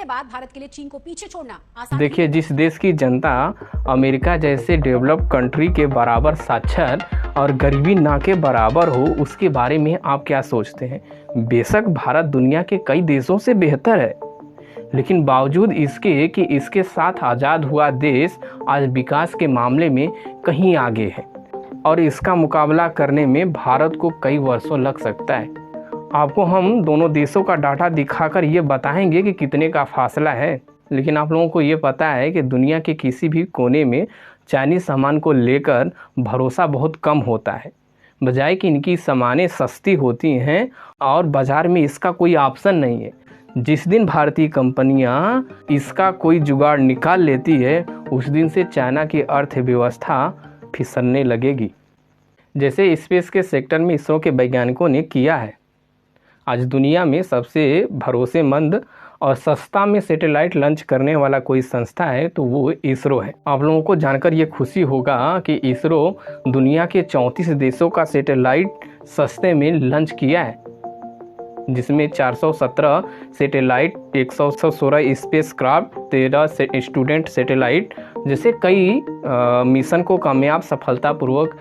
के बाद भारत के लिए चीन को पीछे छोड़ना आसान देखिए, जिस देश की जनता अमेरिका जैसे डेवलप्ड कंट्री के बराबर साक्षर और गरीबी ना के बराबर हो, उसके बारे में आप क्या सोचते हैं? बेशक भारत दुनिया के कई देशों से बेहतर है, लेकिन बावजूद इसके कि इसके साथ आज़ाद हुआ देश आज विकास के मामले में कहीं आगे है और इसका मुकाबला करने में भारत को कई वर्षों लग सकता है। आपको हम दोनों देशों का डाटा दिखाकर ये बताएंगे कि कितने का फासला है, लेकिन आप लोगों को ये पता है कि दुनिया के किसी भी कोने में चाइनीज़ सामान को लेकर भरोसा बहुत कम होता है, बजाय कि इनकी सामानें सस्ती होती हैं और बाज़ार में इसका कोई ऑप्शन नहीं है। जिस दिन भारतीय कंपनियां इसका कोई जुगाड़ निकाल लेती है, उस दिन से चाइना की अर्थव्यवस्था फिसलने लगेगी, जैसे स्पेस के सेक्टर में इसरो के वैज्ञानिकों ने किया है। आज दुनिया में सबसे भरोसेमंद और सस्ता में सैटेलाइट लॉन्च करने वाला कोई संस्था है तो वो इसरो है। आप लोगों को जानकर ये खुशी होगा कि इसरो दुनिया के 34 देशों का सैटेलाइट सस्ते में लॉन्च किया है, जिसमें 417 satellite, 116 space craft, 13 student satellite जैसे कई मिशन को कामयाब सफलतापूर्वक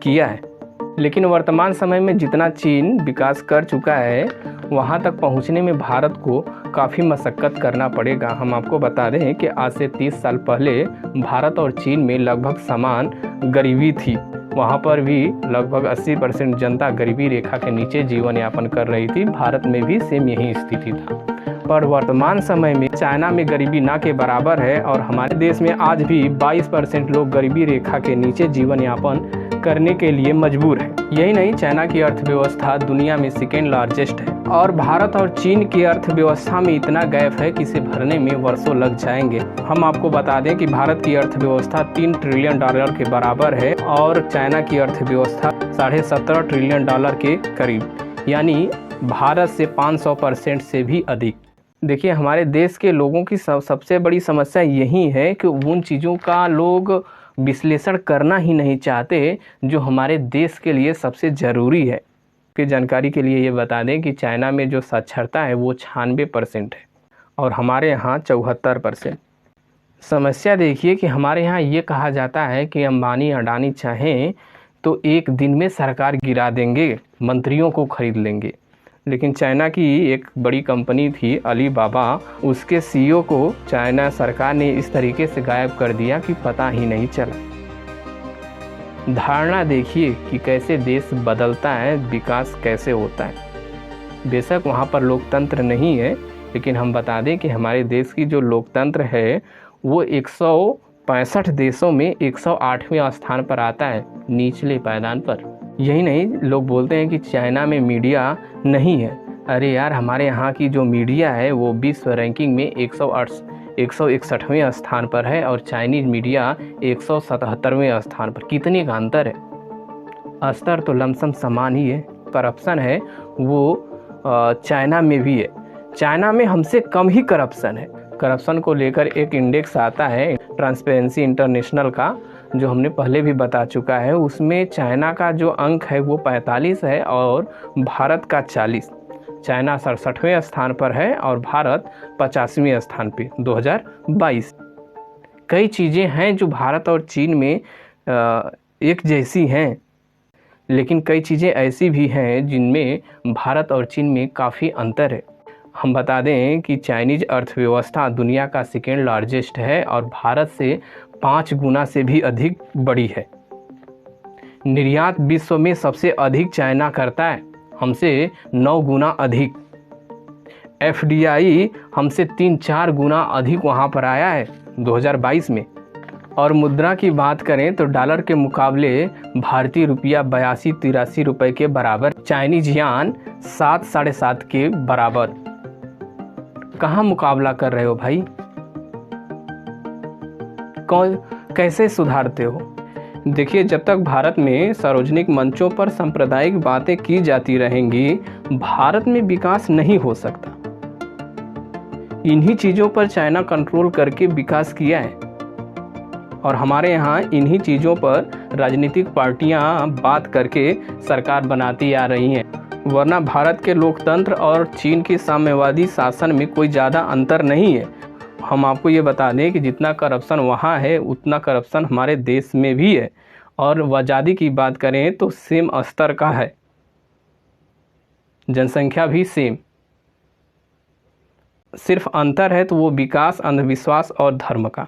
किया है। लेकिन वर्तमान समय में जितना चीन विकास कर चुका है, वहां तक पहुंचने में भारत को काफ़ी मशक्क़त करना पड़ेगा। हम आपको बता दें कि आज से 30 साल पहले भारत और चीन में लगभग समान गरीबी थी। वहाँ पर भी लगभग 80% जनता गरीबी रेखा के नीचे जीवन यापन कर रही थी। भारत में भी सेम यही स्थिति था, पर वर्तमान समय में चाइना में गरीबी ना के बराबर है और हमारे देश में आज भी 22% लोग गरीबी रेखा के नीचे जीवन यापन करने के लिए मजबूर है। यही नहीं, चाइना की अर्थव्यवस्था दुनिया में सेकेंड लार्जेस्ट है और भारत और चीन की अर्थव्यवस्था में इतना गैप है कि इसे भरने में वर्षों लग जाएंगे। हम आपको बता दें कि भारत की अर्थव्यवस्था $3 ट्रिलियन के बराबर है और चाइना की अर्थव्यवस्था $17.5 ट्रिलियन के करीब, यानी भारत से 500% से भी अधिक। देखिए, हमारे देश के लोगों की सबसे बड़ी समस्या यही है कि उन चीज़ों का लोग विश्लेषण करना ही नहीं चाहते जो हमारे देश के लिए सबसे ज़रूरी है। कि जानकारी के लिए ये बता दें कि चाइना में जो साक्षरता है वो 96% है और हमारे यहाँ 74%। समस्या देखिए कि हमारे यहाँ ये कहा जाता है कि अंबानी अडानी चाहें तो एक दिन में सरकार गिरा देंगे, मंत्रियों को खरीद लेंगे, लेकिन चाइना की एक बड़ी कंपनी थी अलीबाबा, उसके सीईओ को चाइना सरकार ने इस तरीके से गायब कर दिया कि पता ही नहीं चला। धारणा देखिए कि कैसे देश बदलता है, विकास कैसे होता है। बेशक वहाँ पर लोकतंत्र नहीं है, लेकिन हम बता दें कि हमारे देश की जो लोकतंत्र है वो 165 देशों में 108वें स्थान पर आता है, निचले पायदान पर। यही नहीं, लोग बोलते हैं कि चाइना में मीडिया नहीं है। अरे यार, हमारे यहाँ की जो मीडिया है वो विश्व रैंकिंग में 161वें स्थान पर है और चाइनीज़ मीडिया 177वें स्थान पर। कितने का अंतर है? स्तर तो लमसम समान ही है। करप्शन है वो चाइना में भी है, चाइना में हमसे कम ही करप्शन है। करप्शन को लेकर एक इंडेक्स आता है ट्रांसपेरेंसी इंटरनेशनल का, जो हमने पहले भी बता चुका है। उसमें चाइना का जो अंक है वो 45 है और भारत का 40। चाइना 67वें स्थान पर है और भारत 50वें स्थान पे 2022। कई चीज़ें हैं जो भारत और चीन में एक जैसी हैं, लेकिन कई चीज़ें ऐसी भी हैं जिनमें भारत और चीन में काफ़ी अंतर है। हम बता दें कि चाइनीज़ अर्थव्यवस्था दुनिया का सेकेंड लार्जेस्ट है और भारत से 5 गुना से भी अधिक बड़ी है। निर्यात विश्व में सबसे अधिक चाइना करता है, हमसे 9 गुना अधिक। FDI हमसे 3-4 गुना अधिक वहाँ पर आया है 2022 में। और मुद्रा की बात करें तो डॉलर के मुकाबले भारतीय रुपया 82-83 रुपये के बराबर, चाइनीज यान 7-7.5 के बराबर। कहाँ मुकाबला कर रहे हो भाई? कैसे सुधारते हो? देखिए, जब तक भारत में सार्वजनिक मंचों पर सांप्रदायिक बातें की जाती रहेंगी, भारत में विकास नहीं हो सकता। इन्हीं चीज़ों पर चाइना कंट्रोल करके विकास किया है और हमारे यहाँ इन्हीं चीज़ों पर राजनीतिक पार्टियाँ बात करके सरकार बनाती आ रही हैं। वरना भारत के लोकतंत्र और चीन के साम्यवादी शासन में कोई ज़्यादा अंतर नहीं है। हम आपको ये बता दें कि जितना करप्शन वहाँ है उतना करप्शन हमारे देश में भी है, और आज़ादी की बात करें तो सेम स्तर का है, जनसंख्या भी सेम। सिर्फ अंतर है तो वो विकास, अंधविश्वास और धर्म का।